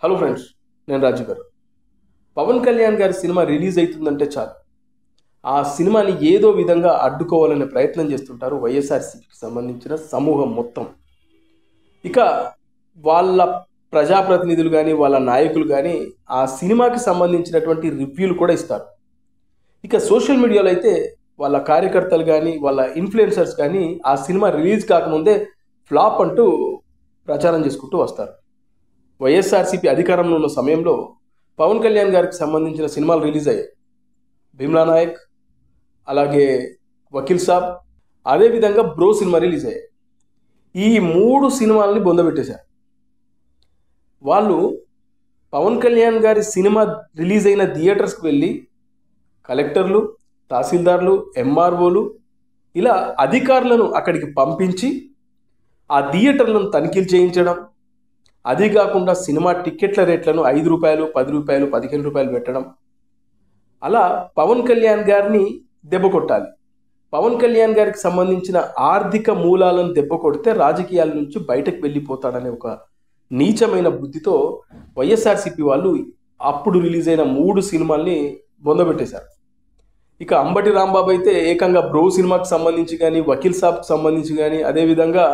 Hello friends, నేను రాజు గారు. పవన్ కళ్యాణ్ గారి సినిమా రిలీజ్ అవుతుందంటే చాలు ఆ సినిమాని ఏదో విధంగా అడ్డుకోవాలనే ప్రయత్నం చేస్తుంటారు వైఎస్ఆర్సీపీకి సంబంధించిన సమూహం మొత్తం. ఇక వాళ్ళ ప్రజాప్రతినిధులు కానీ వాళ్ళ నాయకులు కానీ ఆ సినిమాకి సంబంధించినటువంటి రివ్యూలు కూడా ఇస్తారు. ఇక సోషల్ మీడియాలో అయితే వాళ్ళ కార్యకర్తలు కానీ వాళ్ళ ఇన్ఫ్లుయెన్సర్స్ కానీ ఆ సినిమా రిలీజ్ కాకముందే ఫ్లాప్ అంటూ ప్రచారం చేసుకుంటూ వస్తారు. వైఎస్ఆర్సీపీ అధికారంలో ఉన్న సమయంలో పవన్ కళ్యాణ్ గారికి సంబంధించిన సినిమాలు రిలీజ్ అయ్యాయి. భీమ్లా నాయక్, అలాగే వకీల్ సాబ్, అదేవిధంగా బ్రో సినిమా రిలీజ్ అయ్యాయి. ఈ 3 సినిమాలని బొందబెట్టేశారు. వాళ్ళు పవన్ కళ్యాణ్ గారి సినిమా రిలీజ్ అయిన థియేటర్స్కి వెళ్ళి కలెక్టర్లు, తహసీల్దార్లు, ఎంఆర్ఓలు ఇలా అధికారులను అక్కడికి పంపించి ఆ థియేటర్లను తనిఖీలు చేయించడం, అది కాకుండా సినిమా టికెట్ల రేట్లను 5 రూపాయలు, 10 రూపాయలు, 15 రూపాయలు పెట్టడం, అలా పవన్ కళ్యాణ్ గారిని దెబ్బ కొట్టాలి. పవన్ కళ్యాణ్ గారికి సంబంధించిన ఆర్థిక మూలాలను దెబ్బ కొడితే రాజకీయాల నుంచి బయటకు వెళ్ళిపోతాడనే ఒక నీచమైన బుద్ధితో వైఎస్ఆర్సీపీ వాళ్ళు అప్పుడు రిలీజ్ అయిన 3 సినిమాల్ని బొందబెట్టేశారు. ఇక అంబటి రాంబాబు అయితే ఏకంగా బ్రో సినిమాకి సంబంధించి కానీ, వకీల్ సాబ్కి సంబంధించి కానీ, అదేవిధంగా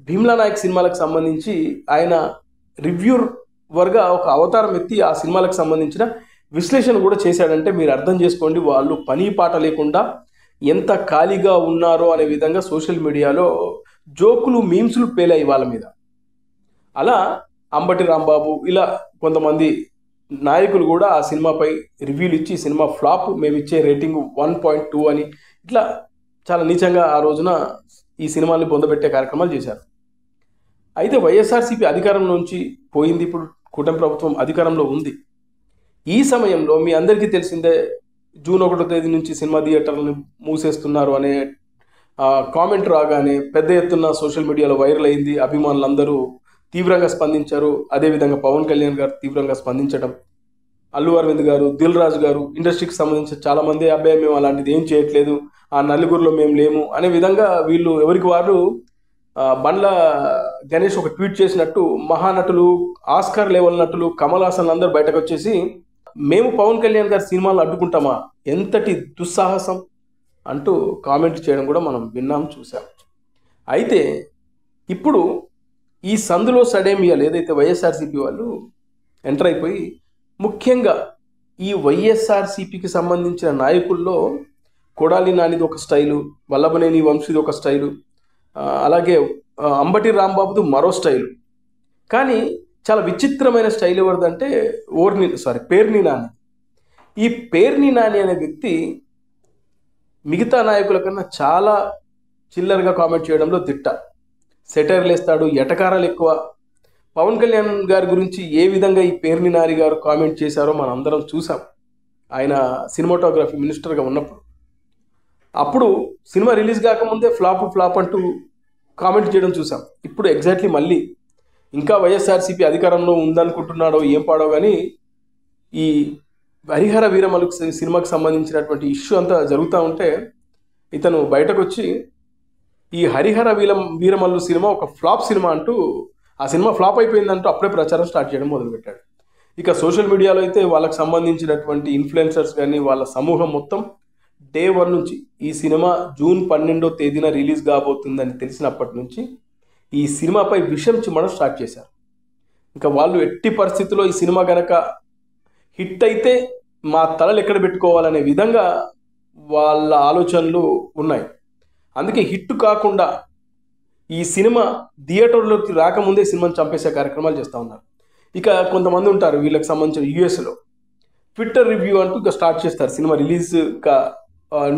భీమ్లా నాయక్ సినిమాలకు సంబంధించి ఆయన రివ్యూవర్గా ఒక అవతారం ఎత్తి ఆ సినిమాలకు సంబంధించిన విశ్లేషణ కూడా చేశాడంటే మీరు అర్థం చేసుకోండి వాళ్ళు పని పాట లేకుండా ఎంత ఖాళీగా ఉన్నారో అనే విధంగా సోషల్ మీడియాలో జోకులు, మీమ్స్లు పేలాయి వాళ్ళ మీద. అలా అంబటి రాంబాబు ఇలా కొంతమంది నాయకులు కూడా ఆ సినిమాపై రివ్యూలు ఇచ్చి సినిమా ఫ్లాప్, మేము ఇచ్చే రేటింగ్ 1.2 అని ఇట్లా చాలా నీచంగా ఆ రోజున ఈ సినిమాని పొందబెట్టే కార్యక్రమాలు చేశారు. అయితే వైఎస్ఆర్సీపీ అధికారం నుంచి పోయింది, ఇప్పుడు కూటమి ప్రభుత్వం అధికారంలో ఉంది. ఈ సమయంలో మీ అందరికీ తెలిసిందే జూన్ 1వ తేదీ నుంచి సినిమా థియేటర్లను మూసేస్తున్నారు అనే కామెంట్ రాగానే పెద్ద ఎత్తున సోషల్ మీడియాలో వైరల్ అయింది. అభిమానులందరూ తీవ్రంగా స్పందించారు. అదేవిధంగా పవన్ కళ్యాణ్ గారు తీవ్రంగా స్పందించడం, అల్లు అరవింద్ గారు, దిల్ రాజు గారు, ఇండస్ట్రీకి సంబంధించిన చాలామంది అబ్బాయి మేము అలాంటిది ఏం చేయట్లేదు, ఆ నలుగురిలో మేము లేము అనే విధంగా వీళ్ళు ఎవరికి వారు బండ్ల గణేష్ ఒక ట్వీట్ చేసినట్టు మహానటులు, ఆస్కార్ లెవెల్ నటులు, కమల్ హాసన్ అందరూ బయటకు వచ్చేసి మేము పవన్ కళ్యాణ్ గారి సినిమాలను అడ్డుకుంటామా, ఎంతటి దుస్సాహసం అంటూ కామెంట్ చేయడం కూడా మనం విన్నాం, చూసాం. అయితే ఇప్పుడు ఈ సందులో సడేమియాలు ఏదైతే వైఎస్ఆర్సీపీ వాళ్ళు ఎంటర్ అయిపోయి ముఖ్యంగా ఈ వైఎస్ఆర్సీపీకి సంబంధించిన నాయకుల్లో కొడాలి నానిది ఒక స్టైలు, వల్లభనేని వంశీది ఒక స్టైలు, అలాగే అంబటి రాంబాబుది మరో స్టైలు. కానీ చాలా విచిత్రమైన స్టైల్ ఎవరిదంటే పేర్ని నాని. ఈ పేర్ని నాని అనే వ్యక్తి మిగతా నాయకుల కన్నా చాలా చిల్లరగా కామెంట్ చేయడంలో దిట్ట. సెటైర్లు వేస్తాడు, ఎటకారాలు ఎక్కువ. పవన్ కళ్యాణ్ గారి గురించి ఏ విధంగా ఈ పేర్ని నాని గారు కామెంట్ చేశారో మనం అందరం చూసాం ఆయన సినిమాటోగ్రఫీ మినిస్టర్గా ఉన్నప్పుడు. అప్పుడు సినిమా రిలీజ్ కాకముందే ఫ్లాప్ అంటూ కామెంట్ చేయడం చూసాం. ఇప్పుడు ఎగ్జాక్ట్లీ మళ్ళీ ఇంకా వైఎస్ఆర్సీపీ అధికారంలో ఉందనుకుంటున్నాడో ఏం పాడో కానీ ఈ హరిహర వీరమల్లు సినిమాకి సంబంధించినటువంటి ఇష్యూ అంతా జరుగుతూ ఉంటే ఇతను బయటకు వచ్చి ఈ హరిహర వీరమల్లు సినిమా ఒక ఫ్లాప్ సినిమా అంటూ, ఆ సినిమా ఫ్లాప్ అయిపోయిందంటూ అప్పుడే ప్రచారం స్టార్ట్ చేయడం మొదలుపెట్టాడు. ఇక సోషల్ మీడియాలో అయితే వాళ్ళకి సంబంధించినటువంటి ఇన్ఫ్లుయెన్సర్స్ కానీ వాళ్ళ సమూహం మొత్తం డే 1 నుంచి ఈ సినిమా జూన్ 12వ తేదీన రిలీజ్ కాబోతుందని తెలిసినప్పటి నుంచి ఈ సినిమాపై విషం చిమ్మడం స్టార్ట్ చేశారు. ఇంకా వాళ్ళు ఎట్టి పరిస్థితుల్లో ఈ సినిమా గనక హిట్ అయితే మా తలలు ఎక్కడ పెట్టుకోవాలనే విధంగా వాళ్ళ ఆలోచనలు ఉన్నాయి. అందుకే హిట్ కాకుండా ఈ సినిమా థియేటర్లోకి రాకముందే సినిమాని చంపేసే కార్యక్రమాలు చేస్తూ ఉన్నారు. ఇక కొంతమంది ఉంటారు వీళ్ళకి సంబంధించిన యూఎస్లో ట్విట్టర్ రివ్యూ అంటూ ఇక స్టార్ట్ చేస్తారు. సినిమా రిలీజ్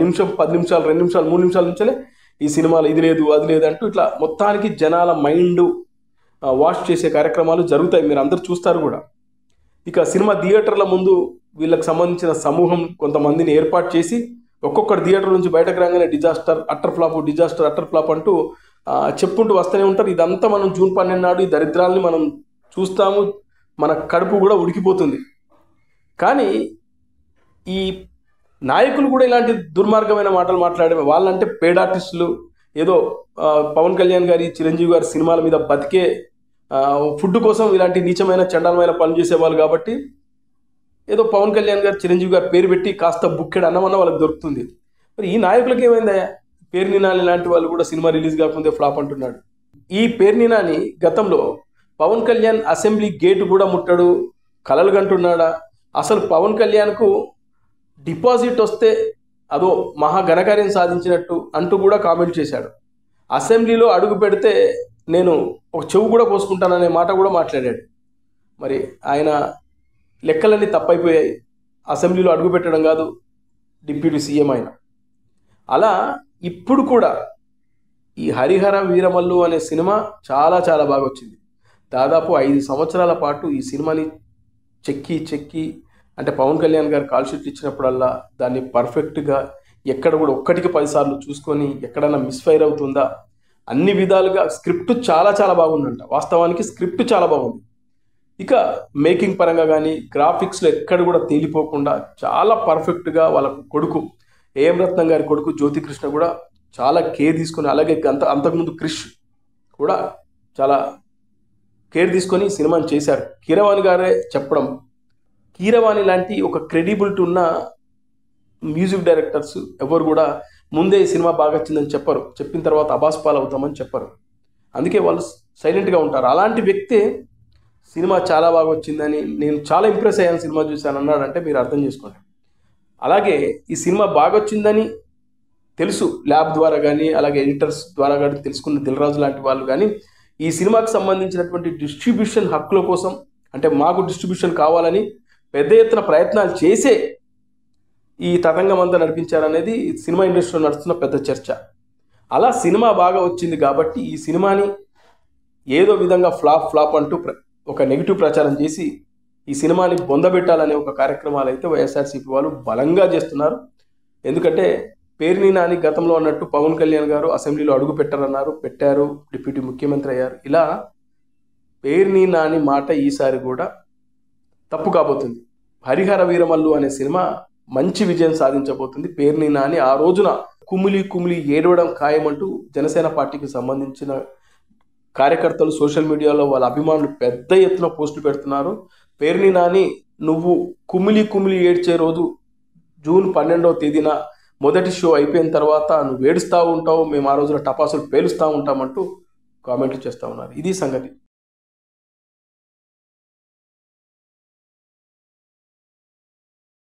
నిమిషం, 10 నిమిషాలు, 2 నిమిషాలు, 3 నిమిషాల నుంచే ఈ సినిమాలో ఇది లేదు అది లేదు అంటూ ఇట్లా మొత్తానికి జనాల మైండ్ వాష్ చేసే కార్యక్రమాలు జరుగుతాయి, మీరు అందరూ చూస్తారు కూడా. ఇక సినిమా థియేటర్ల ముందు వీళ్ళకి సంబంధించిన సమూహం కొంతమందిని ఏర్పాటు చేసి ఒక్కొక్కటి థియేటర్ నుంచి బయటకు రాగానే డిజాస్టర్, అట్టర్ ఫ్లాప్ అంటూ చెప్పుకుంటూ వస్తూనే ఉంటారు. ఇదంతా మనం జూన్ 12 నాడు ఈ దరిద్రాలని మనం చూస్తాము, మన కడుపు కూడా ఉడికిపోతుంది. కానీ ఈ నాయకులు కూడా ఇలాంటి దుర్మార్గమైన మాటలు మాట్లాడే వాళ్ళంటే పేడ్ ఆర్టిస్టులు, ఏదో పవన్ కళ్యాణ్ గారి, చిరంజీవి గారి సినిమాల మీద బతికే ఫుడ్ కోసం ఇలాంటి నీచమైన చండాలమైన పనులు చేసేవాళ్ళు కాబట్టి ఏదో పవన్ కళ్యాణ్ గారు చిరంజీవి గారు పేరు పెట్టి కాస్త బుక్కెడు అన్నమన్న వాళ్ళకి దొరుకుతుంది. మరి ఈ నాయకులకి ఏమైందా? పేర్ని నాని లాంటి వాళ్ళు కూడా సినిమా రిలీజ్ కాకముందే ఫ్లాప్ అంటున్నాడు. ఈ పేర్ని నాని గతంలో పవన్ కళ్యాణ్ అసెంబ్లీ గేటు కూడా ముట్టడు, కలలు కంటున్నాడా? అసలు పవన్ కళ్యాణ్కు డిపాజిట్ వస్తే అదో మహా ఘనకార్యం సాధించినట్టు అంటూ కూడా కామెంట్ చేశాడు. అసెంబ్లీలో అడుగు పెడితే నేను ఒక చెవు కూడా కోసుకుంటాననే మాట కూడా మాట్లాడాడు. మరి ఆయన లెక్కలన్నీ తప్పైపోయాయి. అసెంబ్లీలో అడుగు పెట్టడం కాదు, డిప్యూటీ సీఎం ఆయన. అలా ఇప్పుడు కూడా ఈ హరిహర వీరమల్లు అనే సినిమా చాలా చాలా బాగా వచ్చింది. దాదాపు 5 సంవత్సరాల పాటు ఈ సినిమాని చెక్కి అంటే పవన్ కళ్యాణ్ గారు కాల్ షీట్ ఇచ్చినప్పుడల్లా దాన్ని పర్ఫెక్ట్గా ఎక్కడ కూడా ఒక్కటికి 10 సార్లు చూసుకొని ఎక్కడన్నా మిస్ఫైర్ అవుతుందా అన్ని విధాలుగా స్క్రిప్ట్ చాలా చాలా బాగుందంట. వాస్తవానికి స్క్రిప్ట్ చాలా బాగుంది. ఇక మేకింగ్ పరంగా కానీ గ్రాఫిక్స్లో ఎక్కడ కూడా తేలిపోకుండా చాలా పర్ఫెక్ట్గా వాళ్ళ కొడుకు ఏఎం రత్నం గారి కొడుకు జ్యోతికృష్ణ కూడా చాలా కేర్ తీసుకొని, అలాగే అంతకుముందు క్రిష్ కూడా చాలా కేర్ తీసుకొని సినిమాని చేశారు. కీరవాణి గారే చెప్పడం, కీరవాణి లాంటి ఒక క్రెడిబిలిటీ ఉన్న మ్యూజిక్ డైరెక్టర్స్ ఎవరు కూడా ముందే ఈ సినిమా బాగా వచ్చిందని చెప్పరు, చెప్పిన తర్వాత అబాస్పాలు అవుతామని చెప్పరు. అందుకే వాళ్ళు సైలెంట్గా ఉంటారు. అలాంటి వ్యక్తే సినిమా చాలా బాగా వచ్చిందని, నేను చాలా ఇంప్రెస్ అయ్యాను సినిమా చూశాను అన్నాడంటే మీరు అర్థం చేసుకోండి. అలాగే ఈ సినిమా బాగా వచ్చిందని తెలుసు ల్యాబ్ ద్వారా కానీ అలాగే ఎడిటర్స్ ద్వారా కానీ తెలుసుకున్న దిల్రాజు లాంటి వాళ్ళు కానీ ఈ సినిమాకి సంబంధించినటువంటి డిస్ట్రిబ్యూషన్ హక్కుల కోసం, అంటే మాకు డిస్ట్రిబ్యూషన్ కావాలని పెద్ద ఎత్తున ప్రయత్నాలు చేసే ఈ తతంగం అంతా నడిపించారనేది సినిమా ఇండస్ట్రీలో నడుస్తున్న పెద్ద చర్చ. అలా సినిమా బాగా వచ్చింది కాబట్టి ఈ సినిమాని ఏదో విధంగా ఫ్లాప్ అంటూ ఒక నెగిటివ్ ప్రచారం చేసి ఈ సినిమాని బొందబెట్టాలనే ఒక కార్యక్రమాలు అయితే వైఎస్ఆర్సీపీ వాళ్ళు బలంగా చేస్తున్నారు. ఎందుకంటే పేర్ని నాని గతంలో అన్నట్టు పవన్ కళ్యాణ్ గారు అసెంబ్లీలో అడుగు పెట్టారన్నారు, పెట్టారు, డిప్యూటీ ముఖ్యమంత్రి అయ్యారు. ఇలా పేర్ని నాని మాట ఈసారి కూడా తప్పు కాబోతుంది. హరిహర వీరమల్లు అనే సినిమా మంచి విజయం సాధించబోతుంది. పేర్ని నాని ఆ రోజున కుమిలి ఏడవడం ఖాయమంటూ జనసేన పార్టీకి సంబంధించిన కార్యకర్తలు సోషల్ మీడియాలో వాళ్ళ అభిమానులు పెద్ద ఎత్తున పోస్టులు పెడుతున్నారు. పేర్ని నాని నువ్వు కుమిలి ఏడ్చే రోజు జూన్ 12వ తేదీన మొదటి షో అయిపోయిన తర్వాత నువ్వు ఏడుస్తూ ఉంటావు, మేము ఆ రోజున టపాసులు పేలుస్తూ ఉంటామంటూ కామెంట్లు చేస్తూ ఉన్నారు. ఇది సంగతి.